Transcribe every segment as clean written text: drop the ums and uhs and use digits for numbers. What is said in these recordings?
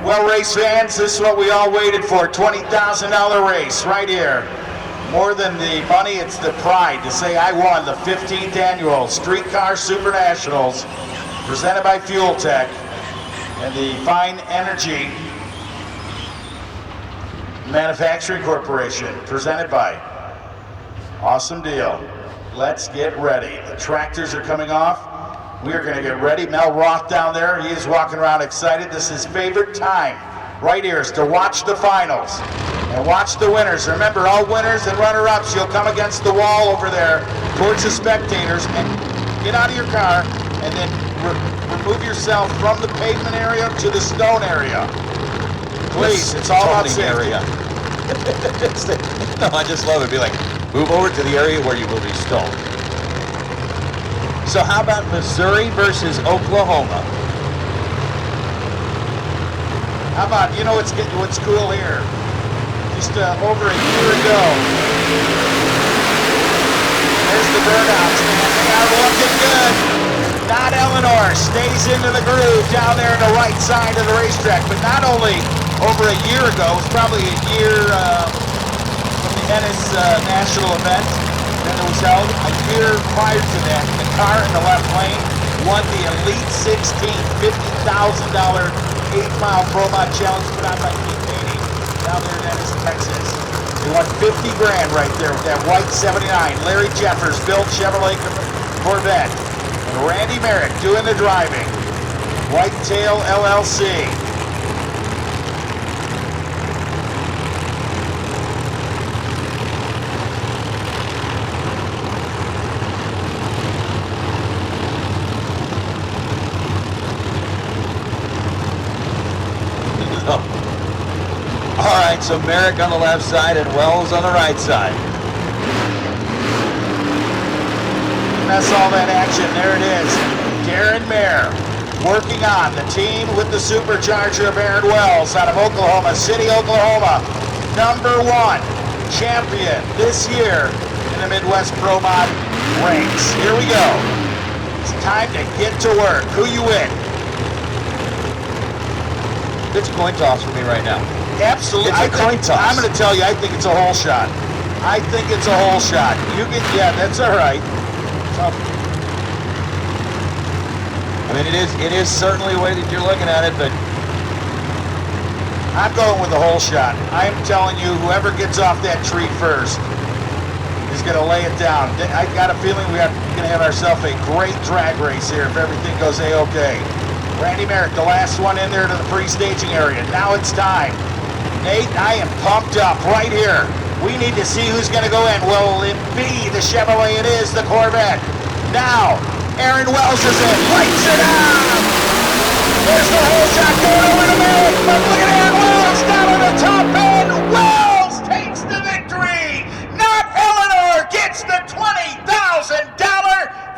Well, race fans, this is what we all waited for, $20,000 race right here. More than the money, it's the pride to say I won the 15th annual Streetcar Super Nationals, presented by Fuel Tech and the Fine Energy Manufacturing Corporation, presented by. Awesome deal. Let's get ready. The tractors are coming off. We are going to get ready. Mel Roth down there, he is walking around excited. This is his favorite time right here is to watch the finals and watch the winners. Remember, all winners and runner-ups, you'll come against the wall over there towards the spectators and get out of your car and then remove yourself from the pavement area to the stone area. Please, it's all about safety. Area. No, I just love it. Be like, move over to the area where you will be stoned. So how about Missouri versus Oklahoma? How about, you know what's cool here? Just over a year ago, there's the burnouts, man. They are looking good. Not Eleanor stays into the groove down there on the right side of the racetrack. But not only over a year ago, it was probably a year from the Ennis national event that it was held. A year prior to that, the car in the left lane won the Elite 16 $50,000 8-mile Pro Mod Challenge put on by Keith Haney down there in Ennis, Texas. They won 50 grand right there with that white 79. Larry Jeffers built Chevrolet Corvette. And Randy Merrick doing the driving. Whitetail LLC. All right, so Merrick on the left side and Wells on the right side. That's all that action. There it is. Darren Mayer working on the team with the supercharger of Aaron Wells out of Oklahoma City, Oklahoma. #1 champion this year in the Midwest Pro Mod ranks. Here we go. It's time to get to work. Who you with? It's a coin toss for me right now. Absolutely. It's a coin toss. I'm going to tell you, I think it's a hole shot. I think it's a hole shot. You get, yeah, that's all right. I mean, it is certainly a way that you're looking at it, but I'm going with the hole shot. I'm telling you, whoever gets off that tree first is going to lay it down. I got a feeling we're going to have ourselves a great drag race here if everything goes A-OK. Randy Merrick, the last one in there to the pre-staging area. Now it's time. Nate, I am pumped up right here. We need to see who's going to go in. Will it be the Chevrolet? It is the Corvette. Now, Aaron Wells is in. Lights it up. There's the whole shot going over to Merrick. But look at Aaron Wells down on the top end. Wells takes the victory. Not Eleanor gets the $20,000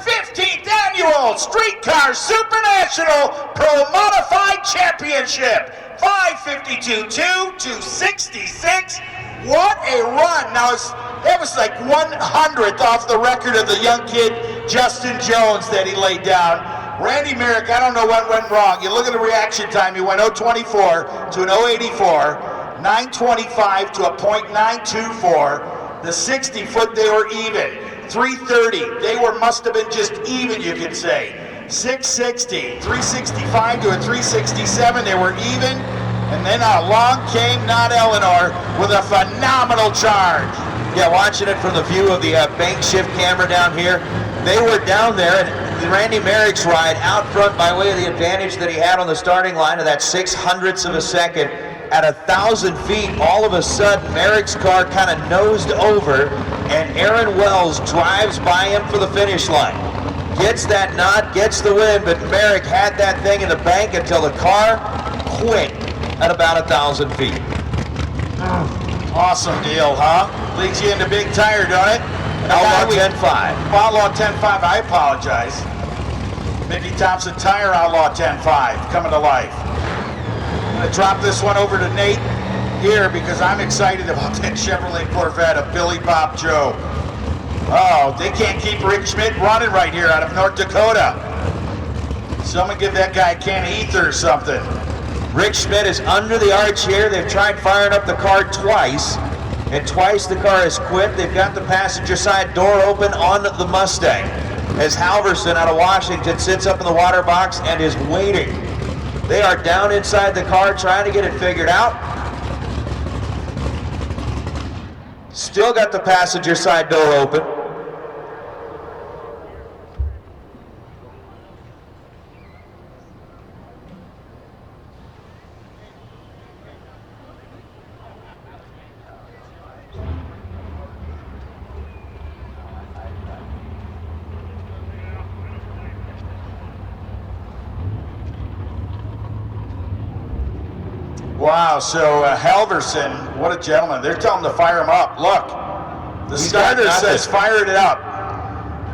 15th annual Streetcar Super National Pro Modified Championship. 552.2 to 66. What a run. Now, that was like 100th off the record of the young kid, Justin Jones, that he laid down. Randy Merrick, I don't know what went wrong. You look at the reaction time, he went 0.24 to an 0.84, 9.25 to a 0.924. The 60-foot, they were even. 330, they must have been just even, you could say. 660, 365 to a 367, they were even. And then along came Not Eleanor with a phenomenal charge. Yeah, watching it from the view of the bank shift camera down here, they were down there, and Randy Merrick's ride out front by way of the advantage that he had on the starting line of that 0.06 of a second. At 1,000 feet, all of a sudden, Merrick's car kind of nosed over, and Aaron Wells drives by him for the finish line. Gets that nod, gets the win, but Merrick had that thing in the bank until the car quit at about 1,000 feet. Awesome deal, huh? Leads you into big tire, don't it? Outlaw 10.5. Outlaw 10.5, I apologize. Mickey Thompson Tire Outlaw 10.5 coming to life. I'm going to drop this one over to Nate here because I'm excited about that Chevrolet Corvette of Billy Bob Joe. Oh, they can't keep Rick Schmidt running right here out of North Dakota. Someone give that guy a can of ether or something. Rick Schmidt is under the arch here. They've tried firing up the car twice, and twice the car has quit. They've got the passenger side door open on the Mustang as Halverson out of Washington sits up in the water box and is waiting. They are down inside the car trying to get it figured out. Still got the passenger side door open. Wow, so Halverson, what a gentleman. They're telling him to fire him up. Look, the starter says fire it up.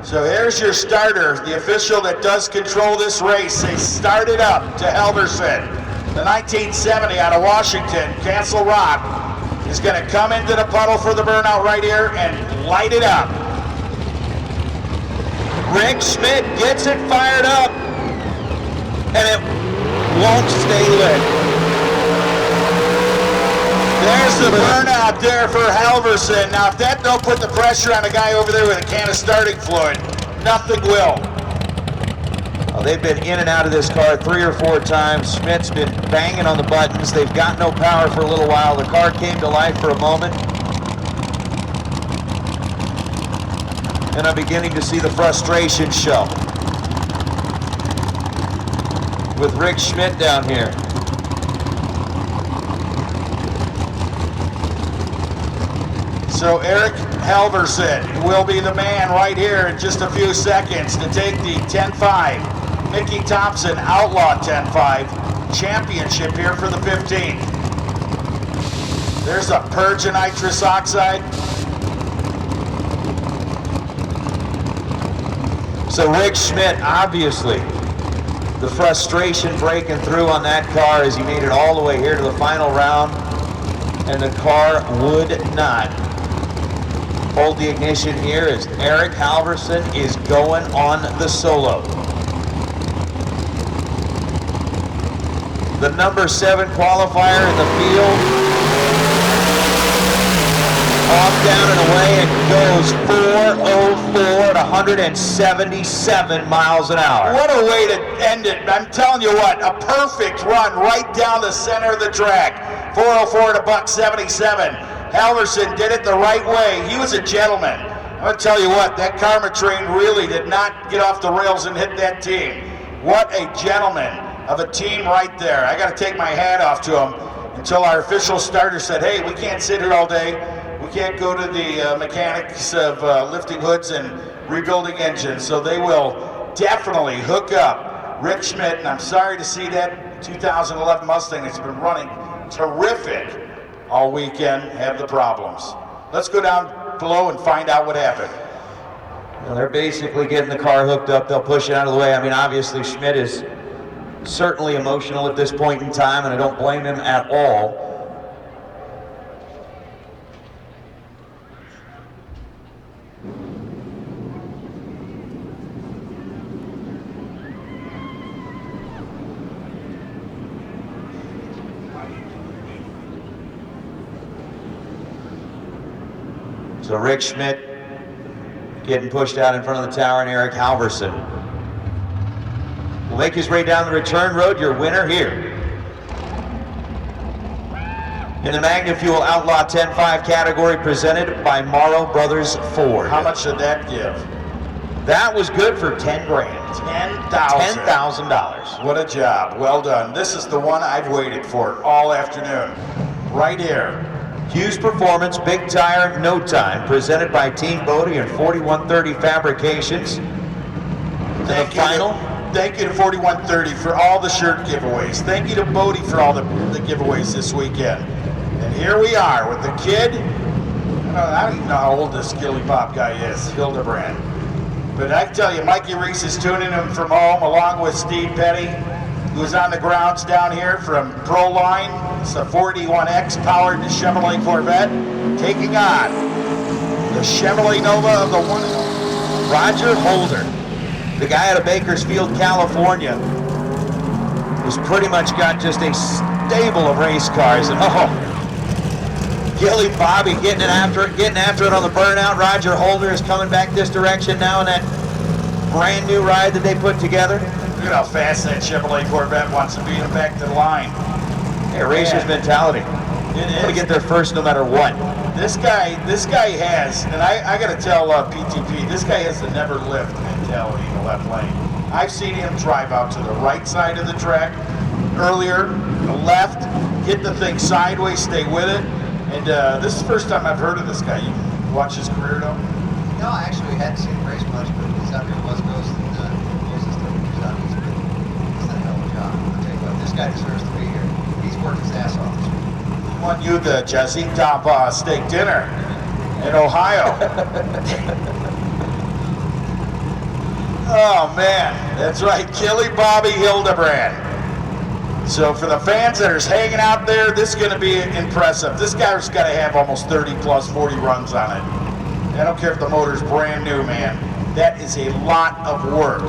So here's your starter, the official that does control this race. Say start it up to Halverson. The 1970 out of Washington, Castle Rock, is going to come into the puddle for the burnout right here and light it up. Rick Schmidt gets it fired up, and it won't stay lit. There's the burnout there for Halverson. Now, if that don't put the pressure on a guy over there with a can of starting fluid, nothing will. Well, they've been in and out of this car 3 or 4 times. Schmidt's been banging on the buttons. They've got no power for a little while. The car came to life for a moment. And I'm beginning to see the frustration show with Rick Schmidt down here. So Eric Halverson will be the man right here in just a few seconds to take the 10.5 Mickey Thompson Outlaw 10.5 championship here for the 15th. There's a purge of nitrous oxide. So Rick Schmidt, obviously, the frustration breaking through on that car as he made it all the way here to the final round, and the car would not hold the ignition here as Eric Halverson is going on the solo. The number 7 qualifier in the field, off, down, and away, and goes 4:04 at 177 miles an hour. What a way to end it. I'm telling you what, a perfect run right down the center of the track. 4:04 to $177. Halverson did it the right way. He was a gentleman. I'm going to tell you what, that karma train really did not get off the rails and hit that team. What a gentleman of a team right there. I got to take my hat off to him until our official starter said, hey, we can't sit here all day. We can't go to the mechanics of lifting hoods and rebuilding engines. So they will definitely hook up Rick Schmidt. And I'm sorry to see that 2011 Mustang that's been running terrific all weekend have the problems. Let's go down below and find out what happened. Well, they're basically getting the car hooked up. They'll push it out of the way. I mean, obviously Schmidt is certainly emotional at this point in time, and I don't blame him at all. So Rick Schmidt getting pushed out in front of the tower, and Eric Halverson will make his way down the return road. Your winner here in the MagnaFuel Outlaw 10.5 category, presented by Morrow Brothers Ford. How much did that give? That was good for 10 grand. $10,000. What a job. Well done. This is the one I've waited for all afternoon. Right here. Hughes Performance, big tire, no time, presented by Team Bodie and 4130 Fabrications. Thank you to 4130 for all the shirt giveaways. Thank you to Bodie for all the giveaways this weekend. And here we are with the kid. I don't even know how old this Skilly Pop guy is, Hildebrand. But I can tell you, Mikey Reese is tuning him from home along with Steve Petty, who's on the grounds down here from Proline. It's a 4D1X powered Chevrolet Corvette, taking on the Chevrolet Nova of the one and only Roger Holder, the guy out of Bakersfield, California, who's pretty much got just a stable of race cars. And Gilly Bobby getting after it on the burnout. Roger Holder is coming back this direction now in that brand new ride that they put together. Look at how fast that Chevrolet Corvette wants to beat him back to the line. Yeah, racer's mentality. It is. To get there first no matter what. This guy has, and I got to tell PTP, this guy has the never lift mentality in the left lane. I've seen him drive out to the right side of the track earlier, the left, hit the thing sideways, stay with it. And this is the first time I've heard of this guy. You watch his career, though? No, actually, we hadn't seen him race much, but he's out here West Coast and most of the stuff he's out. He's done a hell of a job. I'll tell you what, this guy deserves to be here. He's worked his ass off this week. Won you the Jesse Top steak dinner in Ohio. Oh man, that's right, Gilly Bobby Hildebrand. So for the fans that are hanging out there, this is going to be impressive. This guy's got to have almost 30 plus 40 runs on it. I don't care if the motor's brand new, man. That is a lot of work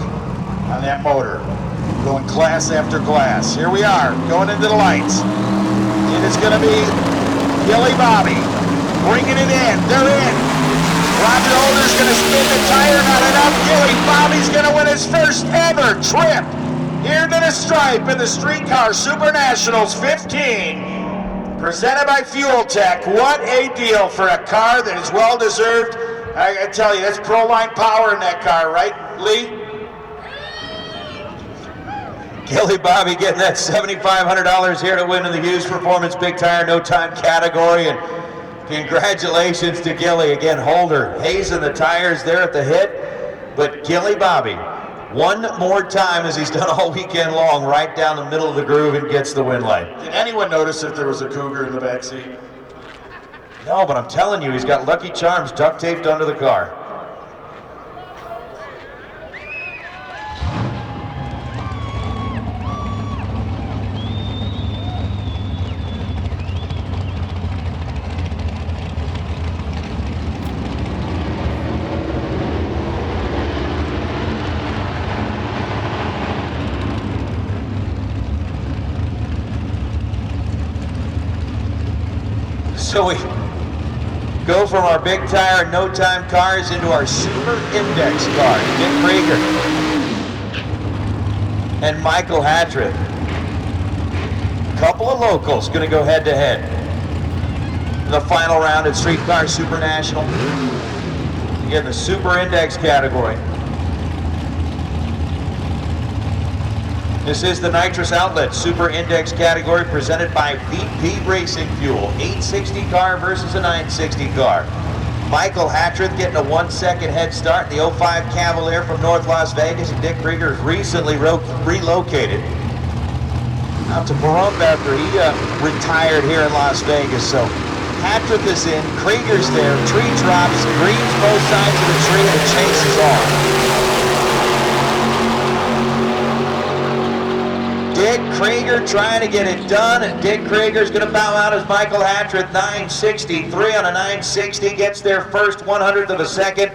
on that motor. Going class after class. Here we are, going into the lights. And it's going to be Gilly Bobby bringing it in. They're in. Roger Holder's going to spin the tire. Not enough. Gilly Bobby's going to win his first ever trip here to the stripe in the Streetcar Super Nationals 15. Presented by Fuel Tech. What a deal for a car that is well deserved. I gotta tell you, that's Pro-Line power in that car, right, Lee? Gilly Bobby getting that $7,500 here to win in the Hughes Performance Big Tire No Time category. And congratulations to Gilly. Again, Holder hazing the tires there at the hit. But Gilly Bobby, one more time as he's done all weekend long, right down the middle of the groove and gets the win light. Did anyone notice if there was a cougar in the back seat? No, but I'm telling you, he's got Lucky Charms duct taped under the car. So we go from our big tire, no time cars into our super index cars. Dick Krieger and Michael Hatrith. Couple of locals going to go head to head. The final round at Streetcar Super National. Again, the super index category. This is the nitrous outlet super index category presented by VP Racing Fuel. 860 car versus a 960 car. Michael Hatrith getting a 1 second head start. The 05 Cavalier from North Las Vegas. And Dick Krieger is recently relocated out to Pahrump after he retired here in Las Vegas. So Hatrith is in, Krieger's there, tree drops, greens both sides of the tree, and the chase is on. Dick Krieger trying to get it done, and Dick Krieger's going to bow out as Michael Hatrith. 963 on a 960, gets their first 100th of a second.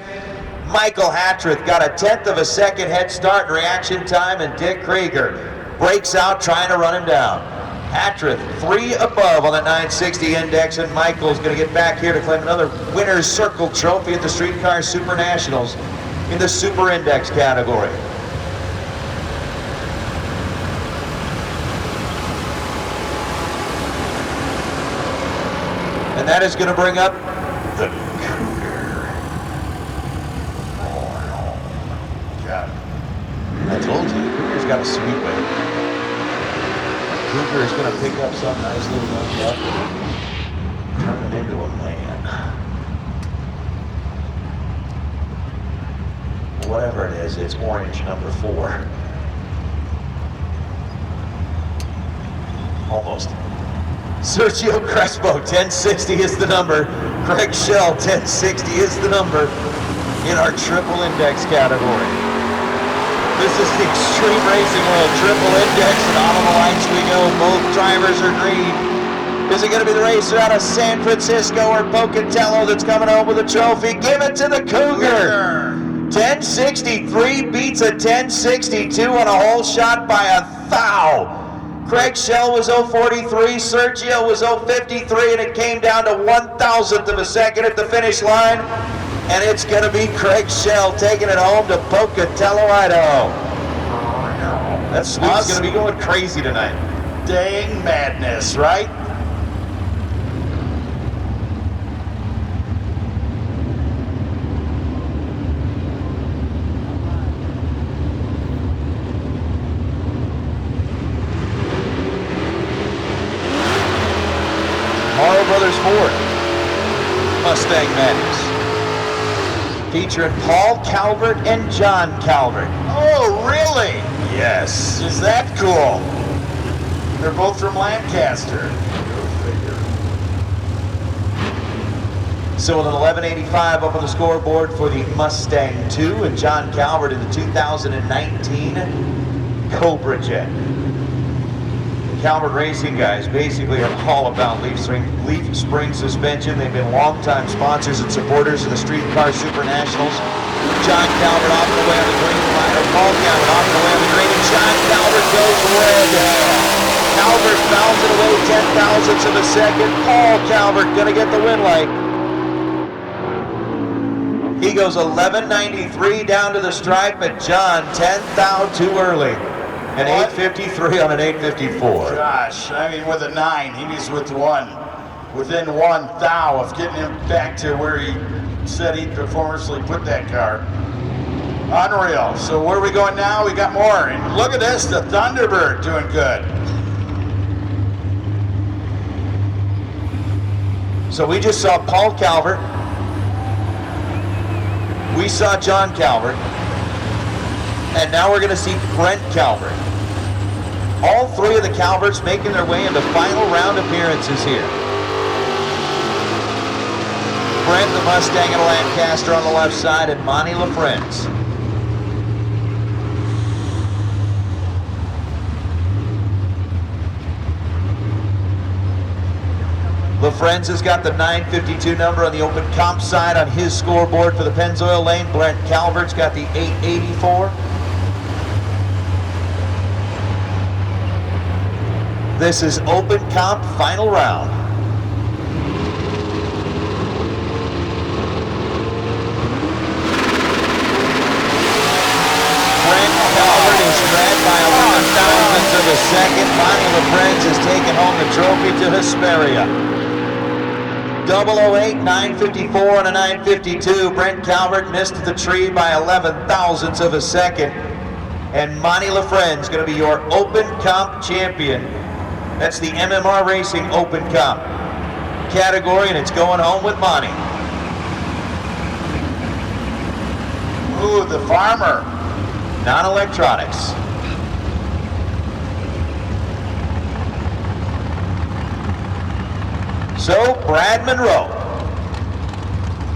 Michael Hatrith got a 10th of a second head start in reaction time, and Dick Krieger breaks out trying to run him down. Hatrith 3 above on the 960 index, and Michael's going to get back here to claim another winner's circle trophy at the Streetcar Super Nationals in the super index category. And that is going to bring up the Cougar. God. I told you, the Cougar's got a sweet way. Cougar is going to pick up some nice little young buck and turn it into a man. Whatever it is, it's orange number 4. Almost. Sergio Crespo, 1060 is the number. Craig Shell, 1060 is the number in our triple index category. This is the Xtreme Racing World triple index, and on the lights we go. Both drivers are green. Is it going to be the racer out of San Francisco or Pocatello that's coming home with a trophy? Give it to the Cougar. 1063 beats a 1062 on a hole shot by a thou. Craig Shell was 0.43, Sergio was 0.53, and it came down to 1,000th of a second at the finish line. And it's going to be Craig Shell taking it home to Pocatello, Idaho. That sweep's going to be going crazy tonight. Dang madness, right? Morrow Brothers Ford, Mustang Madness, featuring Paul Calvert and John Calvert. Oh, really? Yes. Is that cool? They're both from Lancaster. So with an 1185 up on the scoreboard for the Mustang 2 and John Calvert in the 2019 Cobra Jet. Calvert Racing guys basically are all about leaf spring suspension. They've been longtime sponsors and supporters of the Street Car Super Nationals. John Calvert off and away on the green line, or Paul Calvert off and away on the green, and John Calvert goes red. Calvert fouls it away 10,000ths of a second. Paul Calvert gonna get the win light. He goes 11.93 down to the stripe, but John 10,000 too early. An 8.53 on an 8.54. Gosh, I mean, with a 9, he was within 1 thou of getting him back to where he said he'd performantly put that car. Unreal. So where are we going now? We got more. And look at this, the Thunderbird doing good. So we just saw Paul Calvert. We saw John Calvert. And now we're going to see Brent Calvert. All three of the Calverts making their way into final round appearances here. Brent, the Mustang and a Lancaster on the left side, and Monty LaFrenz. LaFrenz has got the 952 number on the open comp side on his scoreboard for the Pennzoil lane. Brent Calvert's got the 884. This is open comp final round. Brent Calvert is led by 11,000ths of a second. Monty LaFrenz has taken home the trophy to Hesperia. 008, 954 and a 952. Brent Calvert missed the tree by 11,000ths of a second. And Monty LaFrenz going to be your open comp champion. That's the MMR Racing Open Comp category, and it's going home with Monty. Ooh, the Farmer. Non-electronics. So Brad Monroe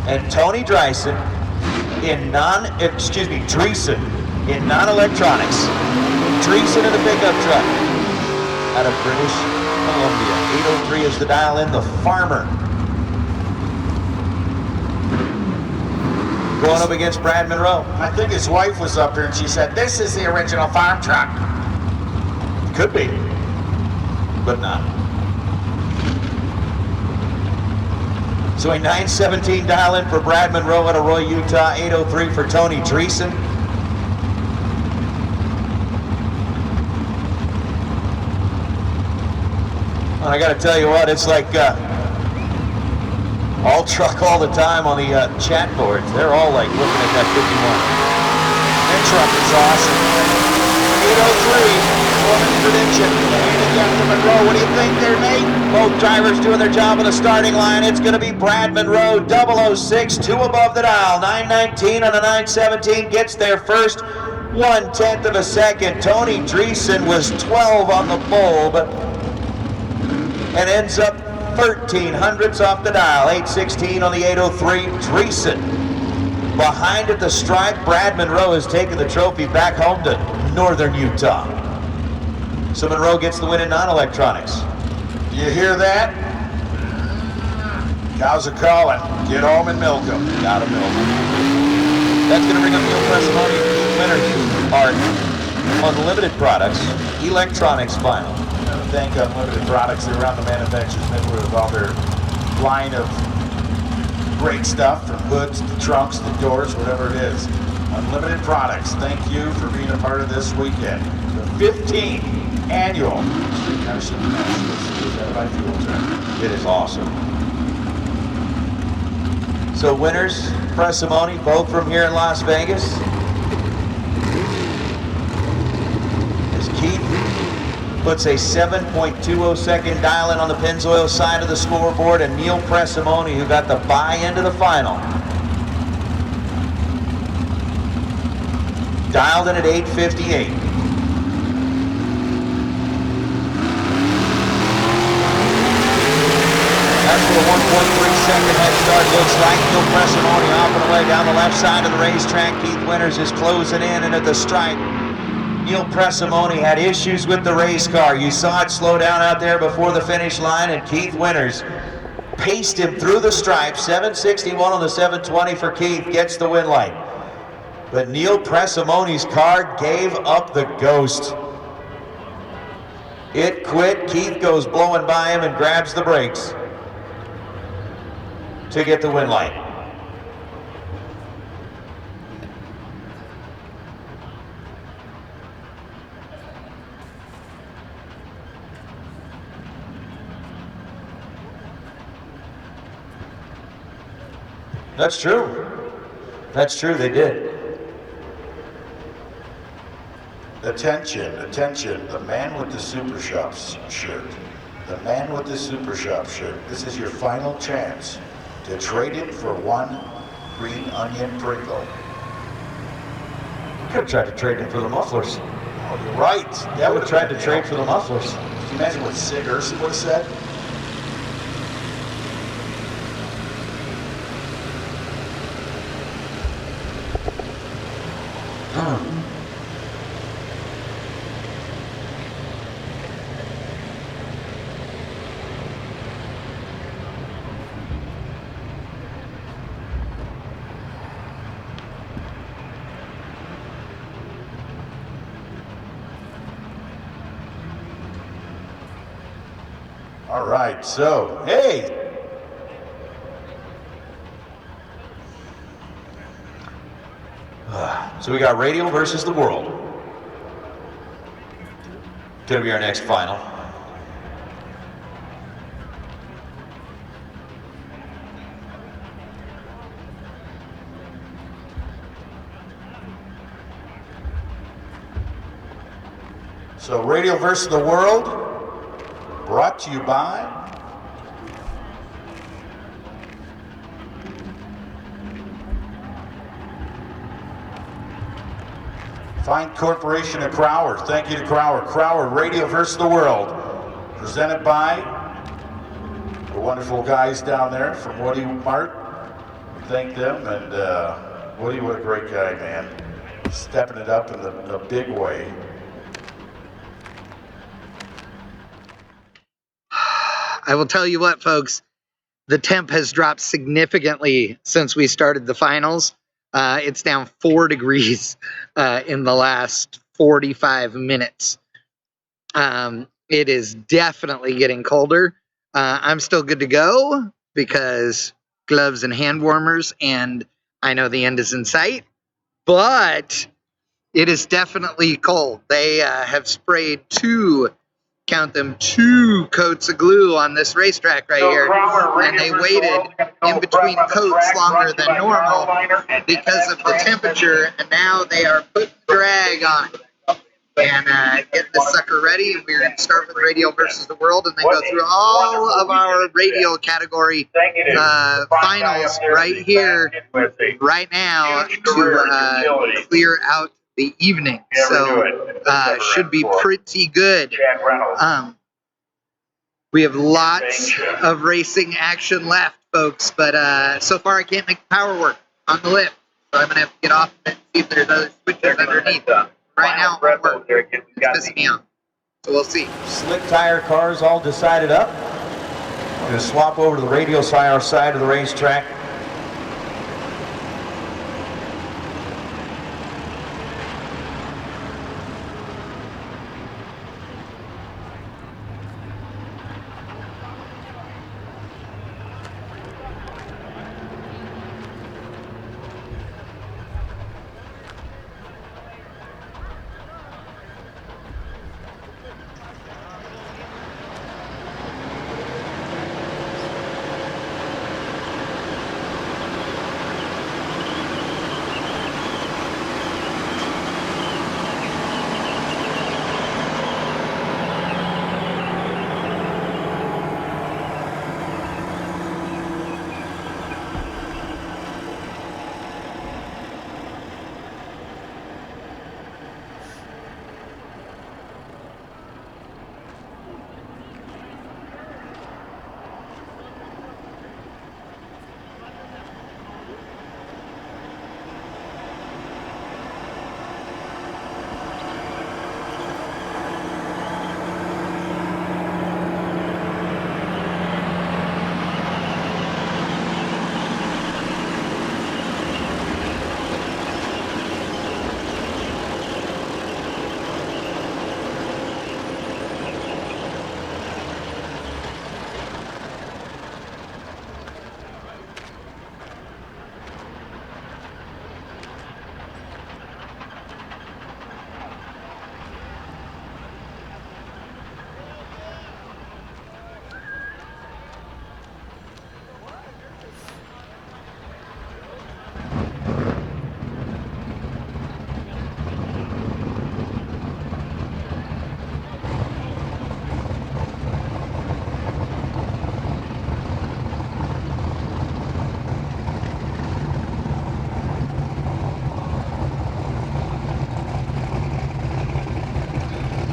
and Tony Dreisen in Dreesen in non-electronics. Dreesen in the pickup truck out of British Columbia. 803 is the dial in, the Farmer. Going up against Brad Monroe. I think his wife was up here and she said, this is the original farm truck. Could be, but not. So a 917 dial in for Brad Monroe out of Roy, Utah. 803 for Tony Dreesen. Well, I got to tell you what, it's like all truck all the time on the chat boards. They're all like looking at that 51. That truck is awesome. 803, woman's prediction. And again to Monroe, what do you think there, Nate? Both drivers doing their job on the starting line. It's going to be Brad Monroe, 006, 2 above the dial. 919 on a 917 gets there first. 1/10 of a second. Tony Dreesen was 12 on the bulb and ends up 1300ths off the dial. 816 on the 803. Dreesen behind at the stripe. Brad Monroe has taken the trophy back home to northern Utah. So Monroe gets the win in non-electronics. You hear that? Cows are calling. Get home and milk them. Gotta milk them. That's going to bring up Neil Pressimoni, winners are Unlimited Products Electronics Final. thank Unlimited Products. They're around the manufacturers network with all their line of great stuff, from hoods to trunks to doors, whatever it is. Unlimited Products, thank you for being a part of this weekend. The 15th annual Street Car Supernationals presented by Fuel Tech. It is awesome. So winners, Presimone, both from here in Las Vegas. As Keith puts a 7.20 second dial in on the Pennzoil side of the scoreboard, and Neil Presimone, who got the bye into the final, dialed in at 8:58. That's what a 1.3 second head start looks like. Neil Presimone off and away down the left side of the racetrack. Keith Winters is closing in, and at the stripe, Neil Presimone had issues with the race car. You saw it slow down out there before the finish line, and Keith Winters paced him through the stripe. 761 on the 720 for Keith, gets the win light. But Neil Presimone's car gave up the ghost. It quit. Keith goes blowing by him and grabs the brakes to get the win light. That's true. That's true, they did. Attention, attention, the man with the Super Shop shirt. The man with the Super Shop shirt. This is your final chance to trade it for one green onion Pringle. Could have tried to trade him for the mufflers. Oh, you're right. That would have tried to trade for the mufflers. Can you imagine what Sid Urson would have said? All right, so, hey. So we got Radial versus the World. Gonna be our next final. So Radial versus the World, brought to you by Fine Corporation of Crower. Thank you to Crower. Crower, Radial versus the World, presented by the wonderful guys down there from Woody Mart. Thank them, and Woody, what a great guy, man. Stepping it up in a big way. I will tell you what, folks, the temp has dropped significantly since we started the finals. It's down 4 degrees in the last 45 minutes. It is definitely getting colder. I'm still good to go because gloves and hand warmers, and I know the end is in sight, but it is definitely cold. They have sprayed 2 coats of glue on this racetrack right here, and they waited in between coats longer than normal because of the temperature, and now they are putting drag on it and getting the sucker ready. And we're going to start with Radial versus the World and then go through all of our Radial category finals right here, right now, to clear out the evening. So should be pretty good. We have lots of racing action left, folks, but so far I can't make the power work on the lift, so I'm gonna have to get off it and see if there's other switches underneath. Right now it won't work. It's pissing me off, so we'll see. Slick tire cars all decided up. We're gonna swap over to the Radial side of the racetrack.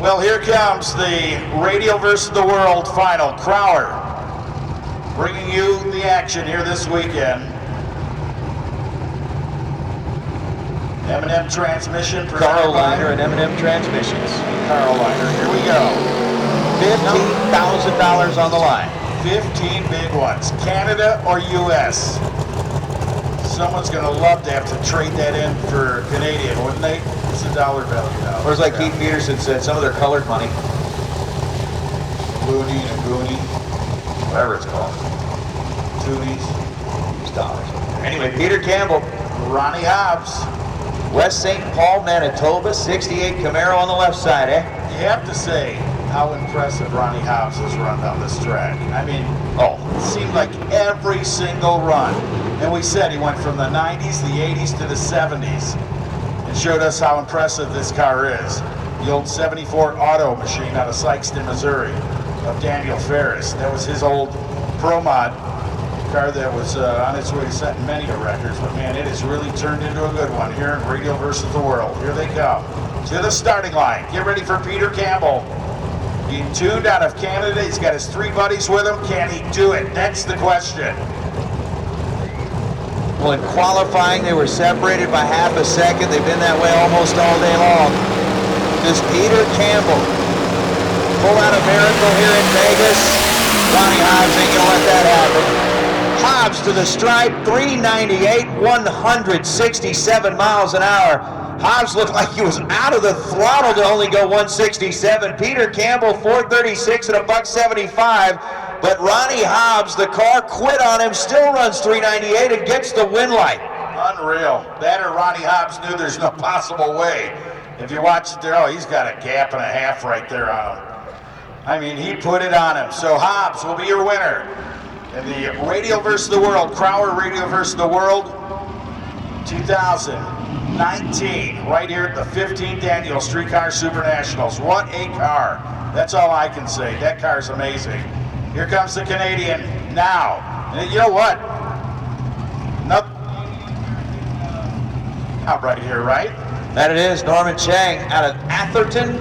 Well, here comes the Radial versus the World final. Crowler bringing you the action here this weekend. M&M transmission. Carolina and M&M transmissions. Carolina, here we go. $15,000 on the line. 15 big ones. Canada or US? Someone's going to love to have to trade that in for Canadian, wouldn't they? It's a dollar value now. Or it's like Keith Peterson said, some of their colored money. Looney and Goonie, Whatever it's called. Toonies. It's dollars. Anyway, Peter Campbell. Ronnie Hobbs. West St. Paul, Manitoba, 68 Camaro on the left side, eh? You have to say how impressive Ronnie Hobbs has run down this track. I mean, it seemed like every single run. And we said he went from the 90s, the 80s to the 70s and showed us how impressive this car is. The old 74 Auto machine out of Sykeston, Missouri of Daniel Ferris. That was his old Pro Mod car that was on its way to setting many records. But man, it has really turned into a good one here in Radial versus the World. Here they come to the starting line. Get ready for Peter Campbell. Being tuned out of Canada. He's got his 3 buddies with him. Can he do it? That's the question. Well, in qualifying, they were separated by half a second. They've been that way almost all day long. Does Peter Campbell pull out a miracle here in Vegas? Ronnie Hobbs ain't gonna let that happen. Hobbs to the stripe, 398, 167 miles an hour. Hobbs looked like he was out of the throttle to only go 167. Peter Campbell, 436 at a $1.75. But Ronnie Hobbs, the car quit on him, still runs 398 and gets the win light. Unreal. That or Ronnie Hobbs knew there's no possible way. If you watch it there, he's got a gap and a half right there on him. I mean, he put it on him. So Hobbs will be your winner in the Radial versus the World, Crowler Radial versus the World 2019, right here at the 15th Annual Streetcar Super Nationals. What a car. That's all I can say. That car's amazing. Here comes the Canadian now. And you know what? Out right here, right? That it is, Norman Chang out of Atherton,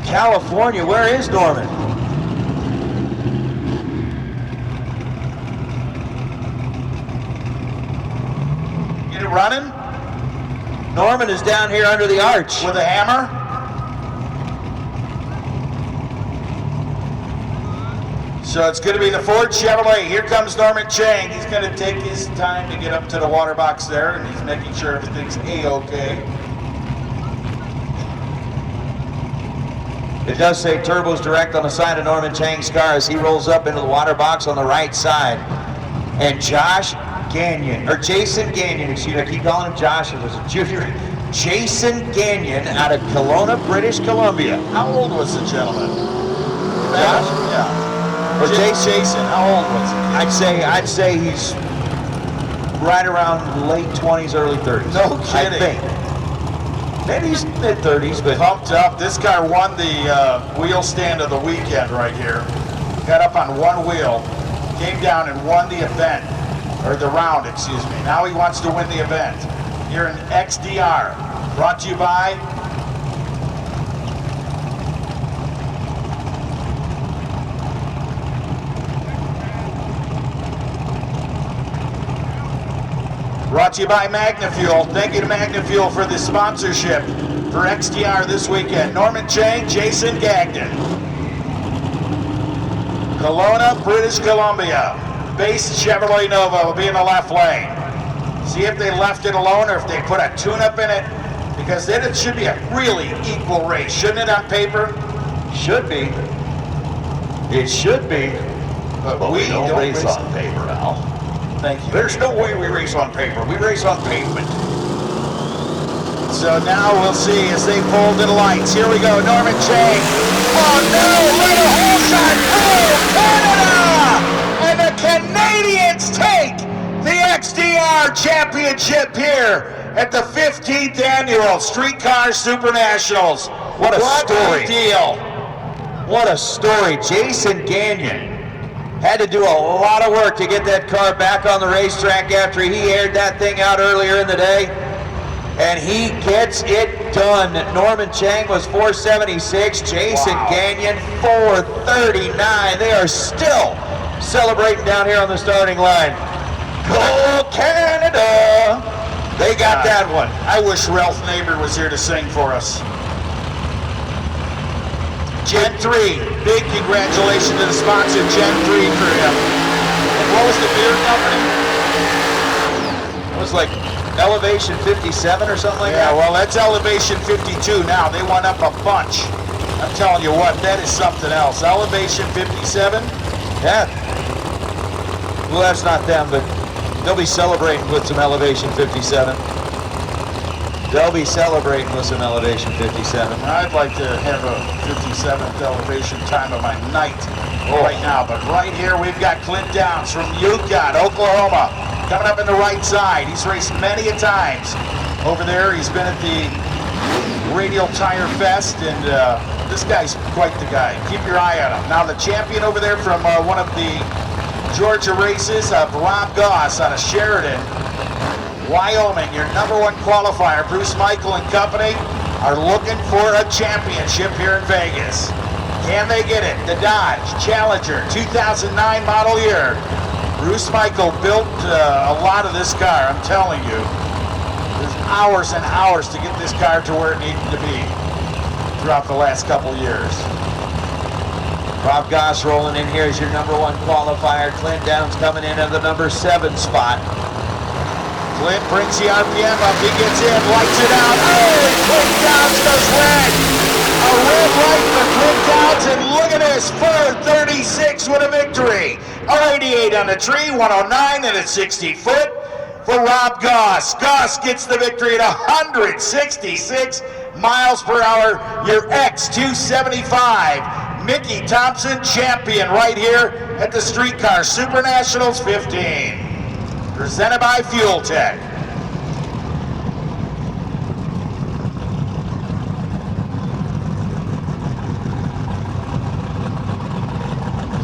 California. Where is Norman? Get it running? Norman is down here under the arch. With a hammer? So it's going to be the Ford Chevrolet. Here comes Norman Chang. He's going to take his time to get up to the water box there, and he's making sure everything's A-okay. It does say turbos direct on the side of Norman Chang's car as he rolls up into the water box on the right side. And Jason Gagnon, excuse me, I keep calling him Josh, it was a junior. Jason Gagnon out of Kelowna, British Columbia. How old was the gentleman? Josh? Yeah. Or Jason, how old was he? I'd say he's right around late 20s, early 30s. No kidding. I think. Maybe he's mid-30s, but pumped up. This car won the wheel stand of the weekend right here. Got up on one wheel, came down and won the event, or the round, excuse me. Now he wants to win the event. Here in XDR, brought to you by MagnaFuel. Thank you to MagnaFuel for the sponsorship for XDR this weekend. Norman Chang, Jason Gagnon. Kelowna, British Columbia. Base Chevrolet Nova will be in the left lane. See if they left it alone or if they put a tune-up in it, because then it should be a really equal race, shouldn't it, on paper? should be. It should be. But we don't race on paper, Al. Thank you. There's no way we race on paper. We race on pavement. So now we'll see as they pull to the lights. Here we go, Norman Chang. Oh no, little hole shot. Oh, Canada! And the Canadians take the XDR championship here at the 15th annual Streetcar Super Nationals. What a story. A deal. What a story. Jason Gagnon had to do a lot of work to get that car back on the racetrack after he aired that thing out earlier in the day. And he gets it done. Norman Chang was 476. Jason Gagnon 439. They are still celebrating down here on the starting line. Go Canada! They got that one. I wish Ralph Neighbor was here to sing for us. Gen 3, big congratulations to the sponsor, Gen 3 for him. And what was the beer company? It was like Elevation 57 or something like that. Yeah, well, that's Elevation 52 now. They went up a bunch. I'm telling you what, that is something else. Elevation 57? Yeah. Well, that's not them, but they'll be celebrating with some Elevation 57. They'll be celebrating with some Elevation 57. I'd like to have a 57th elevation time of my night right now, but right here we've got Clint Downs from Yukon, Oklahoma, coming up in the right side. He's raced many a times over there. He's been at the Radial Tire Fest, and this guy's quite the guy. Keep your eye on him. Now the champion over there from one of the Georgia races, Rob Goss out of Sheridan, Wyoming, your #1 qualifier. Bruce Michael and company are looking for a championship here in Vegas. Can they get it? The Dodge Challenger 2009 model year. Bruce Michael built a lot of this car, I'm telling you. There's hours and hours to get this car to where it needed to be throughout the last couple years. Rob Goss rolling in here as your #1 qualifier. Clint Downs coming in at the #7 spot. Clint brings the RPM up, he gets in, lights it out. Oh, Clint Downs goes red. A red light for Clint Downs, and look at this, 436 with a victory. A 88 on the tree, 109 and a 60 foot for Rob Goss. Goss gets the victory at 166 miles per hour, your X275. Mickey Thompson, champion right here at the Streetcar Super Nationals 15. Presented by Fuel Tech.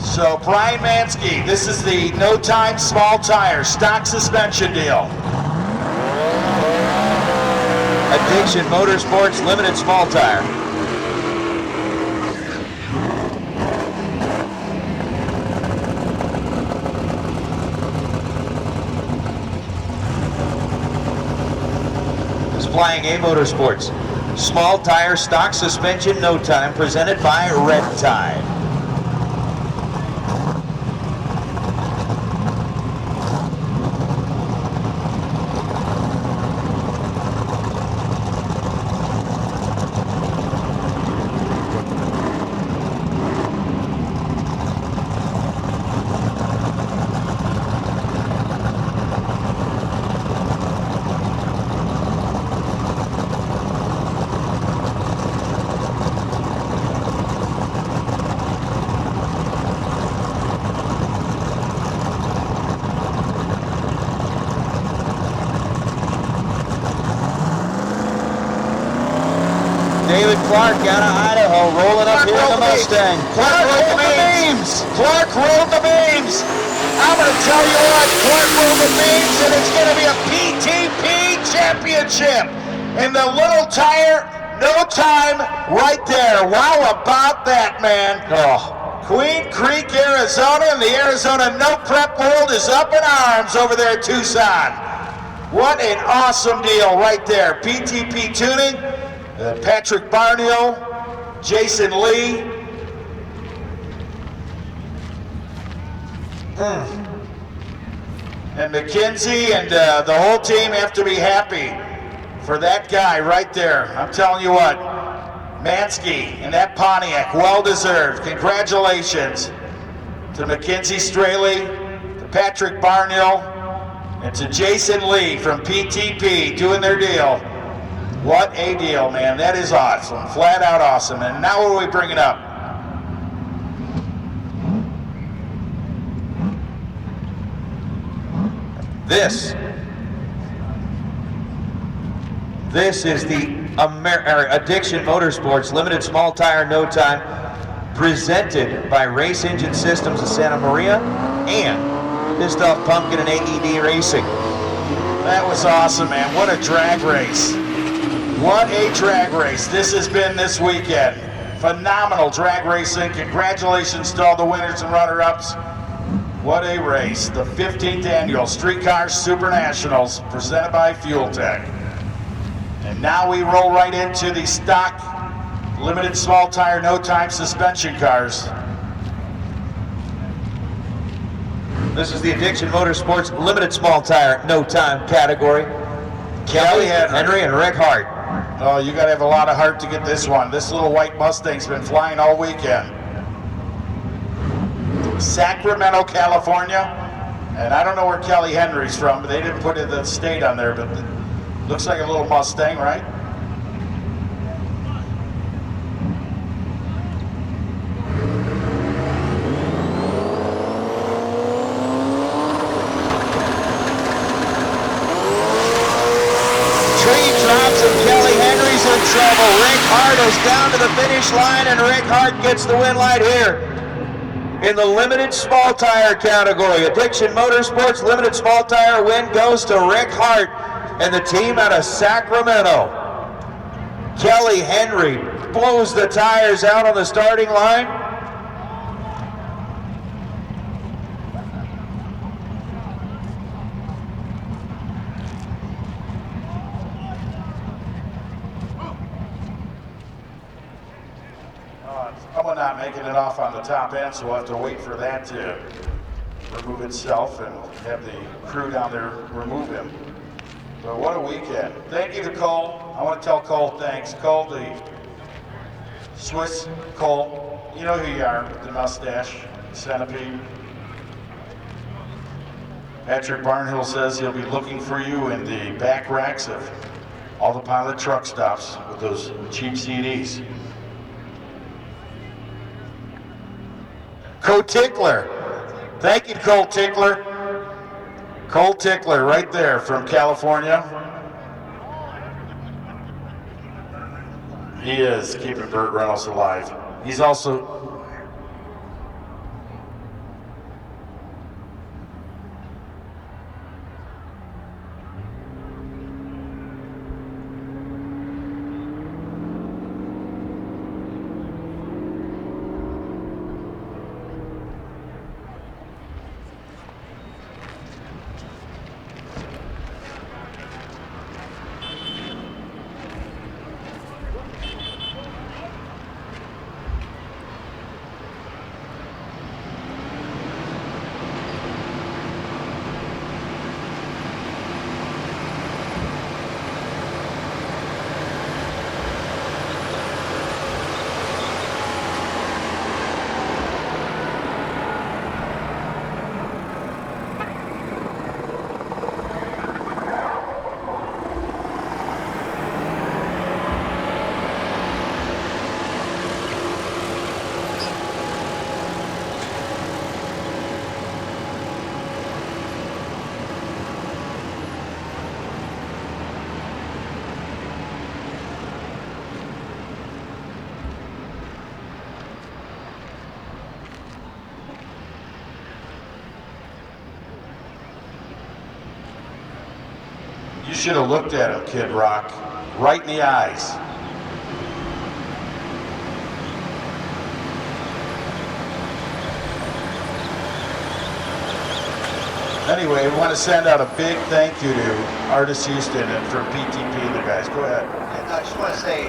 So Brian Mansky, this is the no time small tire stock suspension deal. Addiction Motorsports Limited Small Tire. Flying A Motorsports. Small tire, stock suspension, no time, presented by Red Tide. David Clark out of Idaho, rolling up here in the Mustang. Clark rolled the beams. Clark rolled the beams. I'm going to tell you what, Clark rolled the beams, and it's going to be a PTP championship. In the little tire, no time, right there. Wow about that, man. Oh. Queen Creek, Arizona, and the Arizona No Prep world is up in arms over there at Tucson. What an awesome deal right there. PTP tuning. Patrick Barnhill, Jason Lee. And McKenzie and the whole team have to be happy for that guy right there. I'm telling you what, Mansky and that Pontiac, well deserved. Congratulations to Mackenzie Straley, to Patrick Barnhill, and to Jason Lee from PTP doing their deal. What a deal, man. That is awesome. Flat out awesome. And now what are we bringing up? This is the Addiction Motorsports Limited Small Tire No Time, presented by Race Engine Systems of Santa Maria and Pissed Off Pumpkin and AED Racing. That was awesome, man. What a drag race. What a drag race this has been this weekend. Phenomenal drag racing. Congratulations to all the winners and runner-ups. What a race. The 15th annual Streetcar Super Nationals presented by Fuel Tech. And now we roll right into the stock limited small tire, no time suspension cars. This is the Addiction Motorsports limited small tire, no time category. Kelly Henry and Rick Hart. Oh, you gotta have a lot of heart to get this one. This little white Mustang's been flying all weekend. Sacramento, California. And I don't know where Kelly Henry's from, but they didn't put the state on there, but it looks like a little Mustang, right? Kelly Henry's in trouble. Rick Hart is down to the finish line, and Rick Hart gets the win right here in the limited small tire category. Addiction Motorsports limited small tire win goes to Rick Hart and the team out of Sacramento. Kelly Henry blows the tires out on the starting line. Someone not making it off on the top end, so we'll have to wait for that to remove itself and have the crew down there remove him. But what a weekend. Thank you to Cole. I want to tell Cole thanks. Cole, the Swiss Cole, you know who you are, the mustache, centipede. Patrick Barnhill says he'll be looking for you in the back racks of all the pilot truck stops with those cheap CDs. Cole Tickler. Thank you, Cole Tickler. Cole Tickler right there from California. He is keeping Burt Reynolds alive. He's also you should have looked at him, Kid Rock, right in the eyes. Anyway, we want to send out a big thank you to Artis Houston and from PTP and the guys. Go ahead. And I just want to say,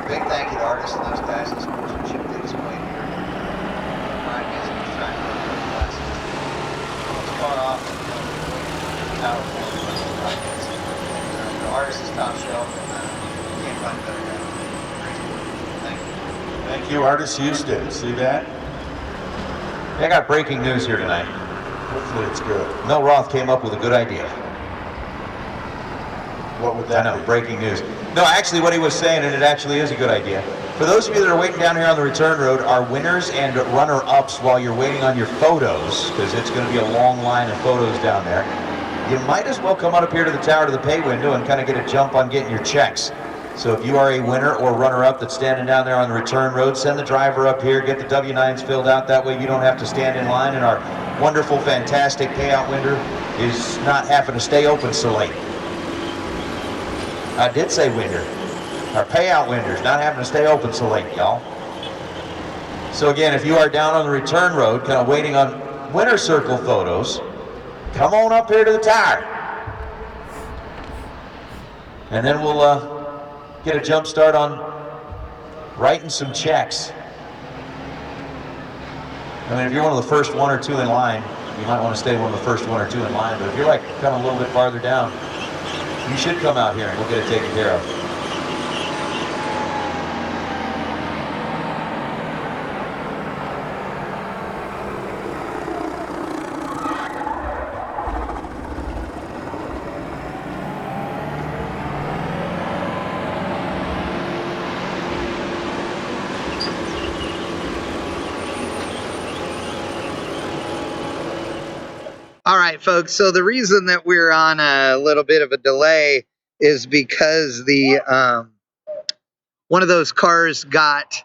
big thank you to Artis and those guys. The sportsmanship they displayed here. Ryan Hansen was trying to go through the classes. It's far off. Powerful. Artis is top shelf, and can't find a better guy. Thank you. Thank you, Artis Houston. See that? I got breaking news here tonight. Hopefully it's good. Mel Roth came up with a good idea. What would that be? Breaking news. No, actually what he was saying, and it actually is a good idea. For those of you that are waiting down here on the return road, our winners and runner-ups while you're waiting on your photos, because it's going to be a long line of photos down there, you might as well come on up here to the tower to the pay window and kind of get a jump on getting your checks. So if you are a winner or runner-up that's standing down there on the return road, send the driver up here, get the W-9s filled out. That way you don't have to stand in line, and our wonderful, fantastic payout window is not having to stay open so late. I did say window. Our payout windows, not having to stay open so late, y'all. So again, if you are down on the return road, kind of waiting on winner circle photos, come on up here to the tire. And then we'll get a jump start on writing some checks. I mean, if you're one of the first one or two in line, you might want to stay one of the first one or two in line, but if you're like kind of a little bit farther down, you should come out here and we'll get it taken care of. All right, folks. So the reason that we're on a little bit of a delay is because the one of those cars got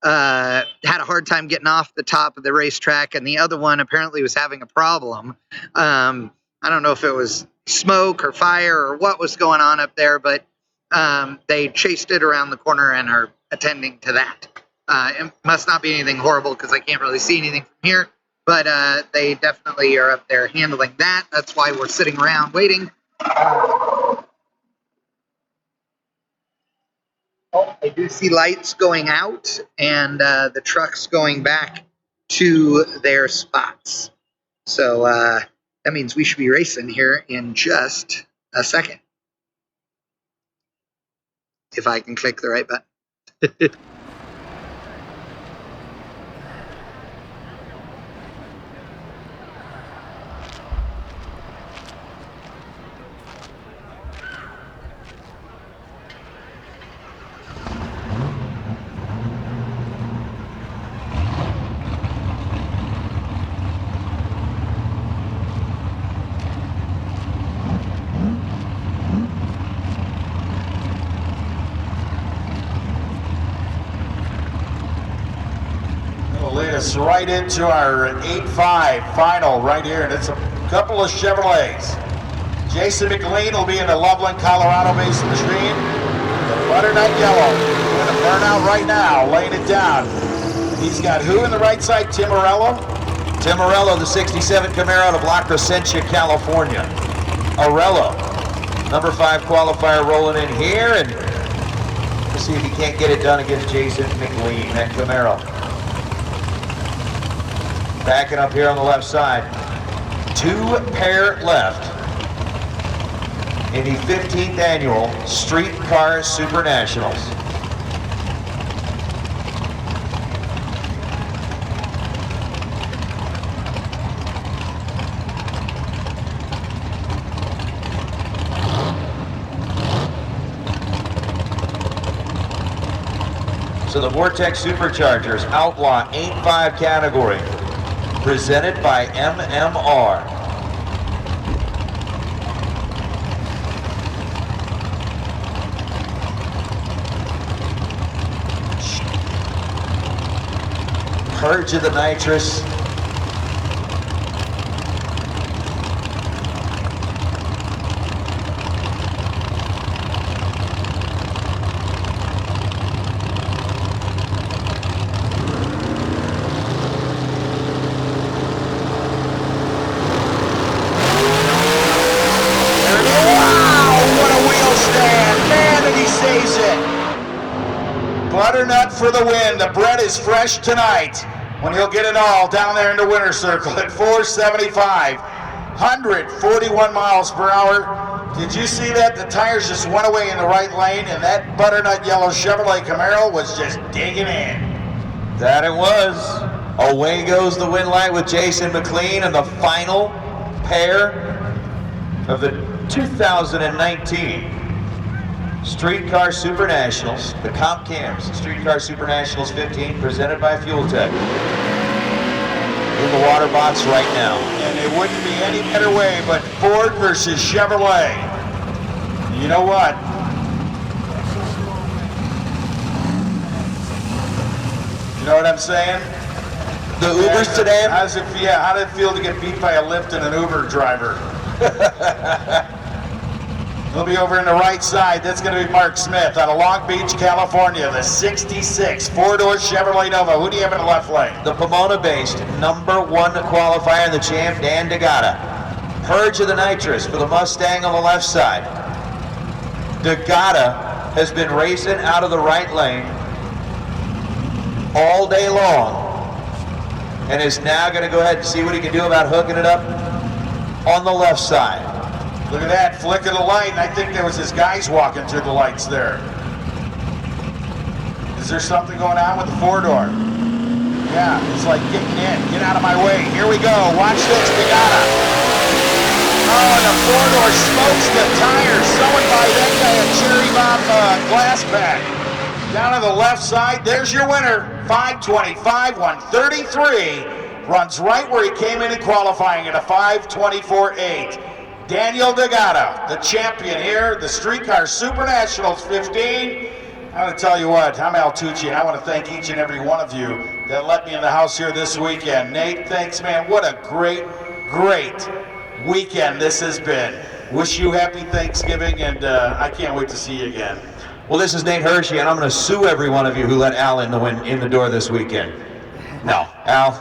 had a hard time getting off the top of the racetrack, and the other one apparently was having a problem. I don't know if it was smoke or fire or what was going on up there, but they chased it around the corner and are attending to that. It must not be anything horrible because I can't really see anything from here. But they definitely are up there handling that. That's why we're sitting around waiting. Oh, I do see lights going out and the trucks going back to their spots. So that means we should be racing here in just a second. If I can click the right button. Lead us right into our 8-5 final right here, and it's a couple of Chevrolets. Jason McLean will be in the Loveland, Colorado-based Xtreme. The Butternut Yellow doing a burnout right now, laying it down. He's got who in the right side? Tim Morello? Tim Morello, the 67 Camaro out of La Crescencia, California. Arello, number 5 qualifier rolling in here, and we'll see if he can't get it done against Jason McLean, that Camaro. Backing up here on the left side. 2 pair left in the 15th annual Street Car Super Nationals. So the Vortex Superchargers Outlaw 8-5 category, presented by MMR. Purge of the nitrous. Butternut for the win. The bread is fresh tonight when he'll get it all down there in the winner's circle at 475, 141 miles per hour. Did you see that? The tires just went away in the right lane, and that butternut yellow Chevrolet Camaro was just digging in. That it was. Away goes the win light with Jason McLean and the final pair of the 2019 Streetcar Super Nationals, the Comp Cams Streetcar Super Nationals 15, presented by Fuel Tech. In the water box right now. And it wouldn't be any better way but Ford versus Chevrolet. You know what? You know what I'm saying? The Ubers today? How did it feel to get beat by a Lyft and an Uber driver? He'll be over in the right side. That's going to be Mark Smith out of Long Beach, California. The 66 four-door Chevrolet Nova. Who do you have in the left lane? The Pomona-based #1 qualifier and the champ, Dan DeGata. Purge of the nitrous for the Mustang on the left side. DeGata has been racing out of the right lane all day long and is now going to go ahead and see what he can do about hooking it up on the left side. Look at that, flick of the light. I think there was his guys walking through the lights there. Is there something going on with the four-door? Yeah, it's like getting in. Get out of my way. Here we go. Watch this, DeGata. Oh, and the four-door smokes the tires. Someone buy that guy a cherry bomb glass pack. Down on the left side, there's your winner. 525, 133. Runs right where he came in qualifying at a 524.8. Daniel DeGata, the champion here, the Streetcar Super Nationals 15. I want to tell you what, I'm Al Tucci, and I want to thank each and every one of you that let me in the house here this weekend. Nate, thanks, man. What a great, great weekend this has been. Wish you happy Thanksgiving, and I can't wait to see you again. Well, this is Nate Hershey, and I'm going to sue every one of you who let Al in the door this weekend. No, Al,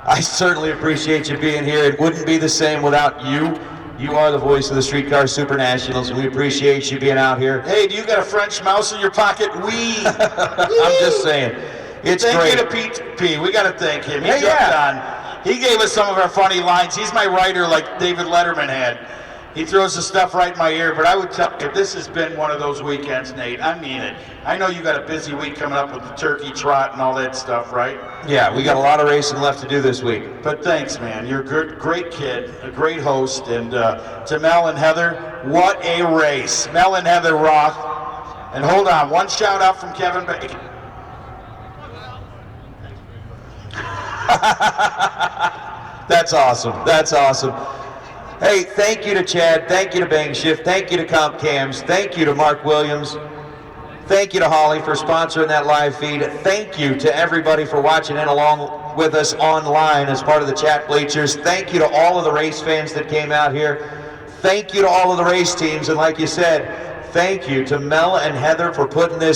I certainly appreciate you being here. It wouldn't be the same without you. You are the voice of the Streetcar Super Nationals, and we appreciate you being out here. Hey, do you got a French mouse in your pocket? I'm just saying, it's thank great. Thank you to Pete P. We got to thank him. He jumped on. He gave us some of our funny lines. He's my writer like David Letterman had. He throws the stuff right in my ear, but I would tell you, this has been one of those weekends, Nate. I mean it. I know you got a busy week coming up with the turkey trot and all that stuff, right? Yeah, we got a lot of racing left to do this week. But thanks, man. You're a great kid, a great host. And to Mel and Heather, what a race. Mel and Heather Roth. And hold on, one shout out from Kevin Bacon. That's awesome. That's awesome. Hey, thank you to Chad, thank you to Bang Shift, thank you to Comp Cams, thank you to Mark Williams, thank you to Holly for sponsoring that live feed, thank you to everybody for watching in along with us online as part of the chat bleachers, thank you to all of the race fans that came out here, thank you to all of the race teams, and like you said, thank you to Mel and Heather for putting this